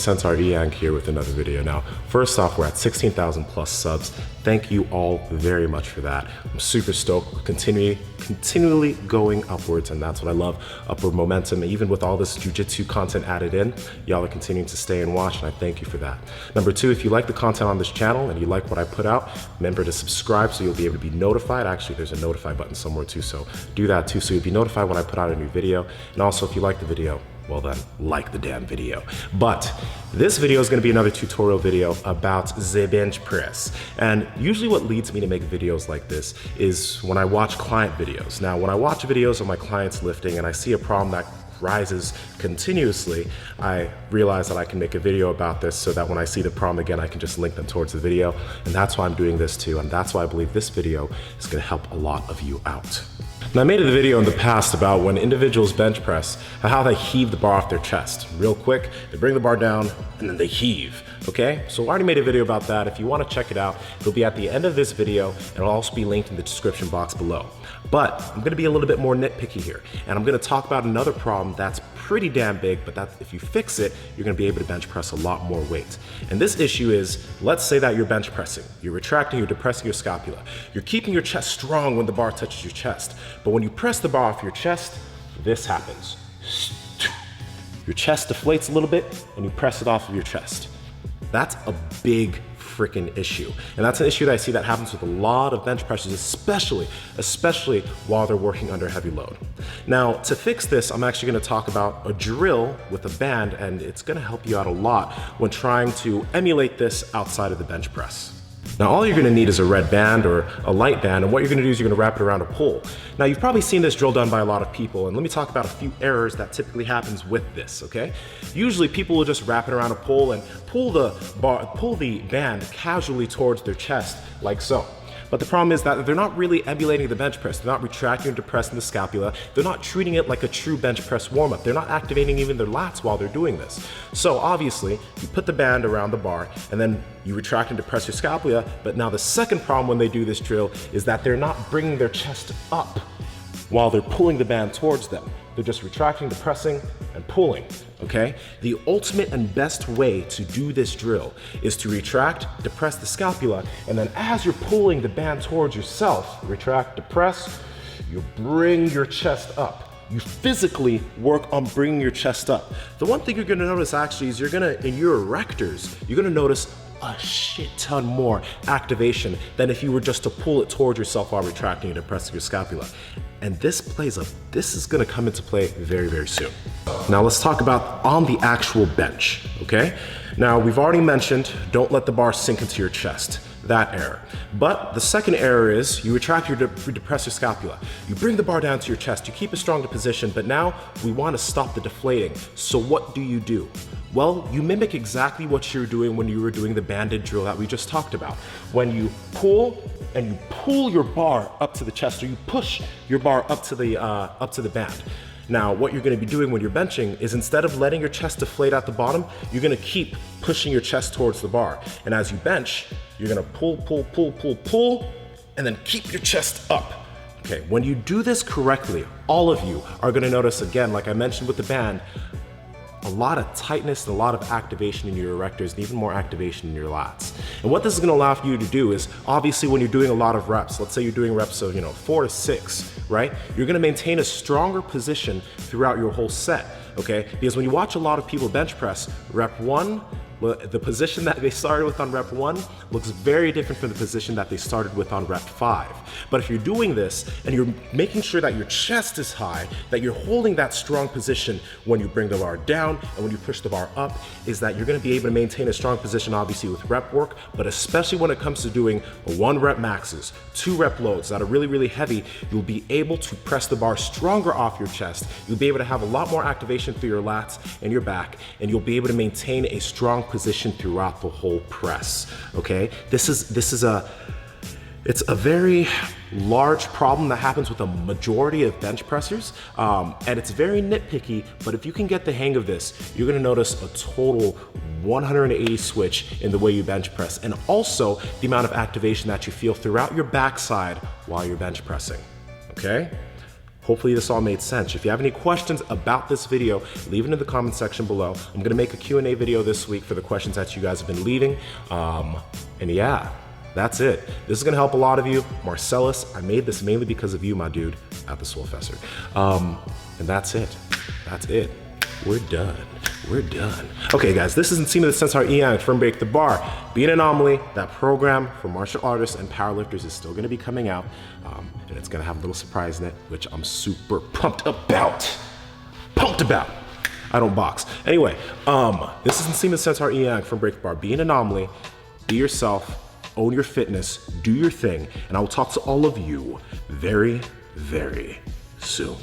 Centaur Inyang here with another video. Now, first off, we're at 16,000 plus subs. Thank you all very much for that. I'm super stoked, continually going upwards, and that's what I love, upward momentum. Even with all this jiu-jitsu content added in, y'all are continuing to stay and watch, and I thank you for that. Number two, if you like the content on this channel and you like what I put out, remember to subscribe so you'll be able to be notified. Actually, there's a notify button somewhere too, so do that too so you'll be notified when I put out a new video. And also, if you like the video, well then, like the damn video. But this video is going to be another tutorial video about the bench press. And usually what leads me to make videos like this is when I watch client videos. Now, when I watch videos of my clients lifting and I see a problem that rises continuously, I realize that I can make a video about this so that when I see the problem again, I can just link them towards the video. And that's why I'm doing this too. And that's why I believe this video is going to help a lot of you out. Now, I made a video in the past about when individuals bench press, how they heave the bar off their chest. Real quick, they bring the bar down and then they heave, okay? So I already made a video about that. If you want to check it out, it'll be at the end of this video and it'll also be linked in the description box below. But I'm gonna be a little bit more nitpicky here, and I'm gonna talk about another problem that's pretty damn big, but that if you fix it, you're gonna be able to bench press a lot more weight. And this issue is, let's say that you're bench pressing, you're retracting, you're depressing your scapula, you're keeping your chest strong when the bar touches your chest, but when you press the bar off your chest, this happens. Your chest deflates a little bit, and you press it off of your chest. That's a big freaking issue. And that's an issue that I see that happens with a lot of bench pressers, especially while they're working under heavy load. Now, to fix this, I'm actually gonna talk about a drill with a band, and it's gonna help you out a lot when trying to emulate this outside of the bench press. Now, all you're gonna need is a red band or a light band, and what you're gonna do is you're gonna wrap it around a pole. Now, you've probably seen this drill done by a lot of people, and let me talk about a few errors that typically happens with this, okay? Usually, people will just wrap it around a pole and pull the band casually towards their chest, like so. But the problem is that they're not really emulating the bench press. They're not retracting and depressing the scapula. They're not treating it like a true bench press warm-up. They're not activating even their lats while they're doing this. So obviously, you put the band around the bar and then you retract and depress your scapula. But now the second problem when they do this drill is that they're not bringing their chest up while they're pulling the band towards them. They're just retracting, depressing, and pulling, okay? The ultimate and best way to do this drill is to retract, depress the scapula, and then as you're pulling the band towards yourself, retract, depress, you bring your chest up. You physically work on bringing your chest up. The one thing you're gonna notice actually is in your erectors, you're gonna notice a shit ton more activation than if you were just to pull it towards yourself while retracting and depressing your scapula. And this is gonna come into play very, very soon. Now let's talk about on the actual bench, okay? Now we've already mentioned, don't let the bar sink into your chest. That error. But the second error is you retract your depress your scapula. You bring the bar down to your chest, you keep a stronger position, but now we want to stop the deflating. So what do? Well, you mimic exactly what you're doing when you were doing the banded drill that we just talked about. When you pull your bar up to the chest, or you push your bar up to the band. Now, what you're gonna be doing when you're benching is instead of letting your chest deflate at the bottom, you're gonna keep pushing your chest towards the bar. And as you bench, you're gonna pull, and then keep your chest up. Okay, when you do this correctly, all of you are gonna notice, again, like I mentioned with the band, a lot of tightness and a lot of activation in your erectors and even more activation in your lats. And what this is gonna allow you to do is, obviously when you're doing a lot of reps, let's say you're doing reps of 4 to 6, right? You're gonna maintain a stronger position throughout your whole set, okay? Because when you watch a lot of people bench press, rep 1, the position that they started with on rep 1 looks very different from the position that they started with on rep 5. But if you're doing this and you're making sure that your chest is high, that you're holding that strong position when you bring the bar down and when you push the bar up, is that you're gonna be able to maintain a strong position obviously with rep work, but especially when it comes to doing 1 rep maxes, 2 rep loads that are really, really heavy, you'll be able to press the bar stronger off your chest. You'll be able to have a lot more activation through your lats and your back, and you'll be able to maintain a strong position throughout the whole press, okay? It's a very large problem that happens with a majority of bench pressers, and it's very nitpicky, but if you can get the hang of this, you're gonna notice a total 180 switch in the way you bench press, and also the amount of activation that you feel throughout your backside while you're bench pressing, okay? Hopefully this all made sense. If you have any questions about this video, leave it in the comment section below. I'm gonna make a Q&A video this week for the questions that you guys have been leaving. And yeah, that's it. This is gonna help a lot of you. Marcellus, I made this mainly because of you, my dude, at the Swolefessor. And that's it. That's it. We're done. We're done. Okay, guys, this is Nsima the Centaur Inyang from Break the Bar. Be an Anomaly, that program for martial artists and powerlifters is still gonna be coming out. And it's gonna have a little surprise in it, which I'm super pumped about. I don't box. Anyway, this is Nsima the Centaur Inyang from Break the Bar. Be an Anomaly, be yourself, own your fitness, do your thing, and I will talk to all of you very, very soon.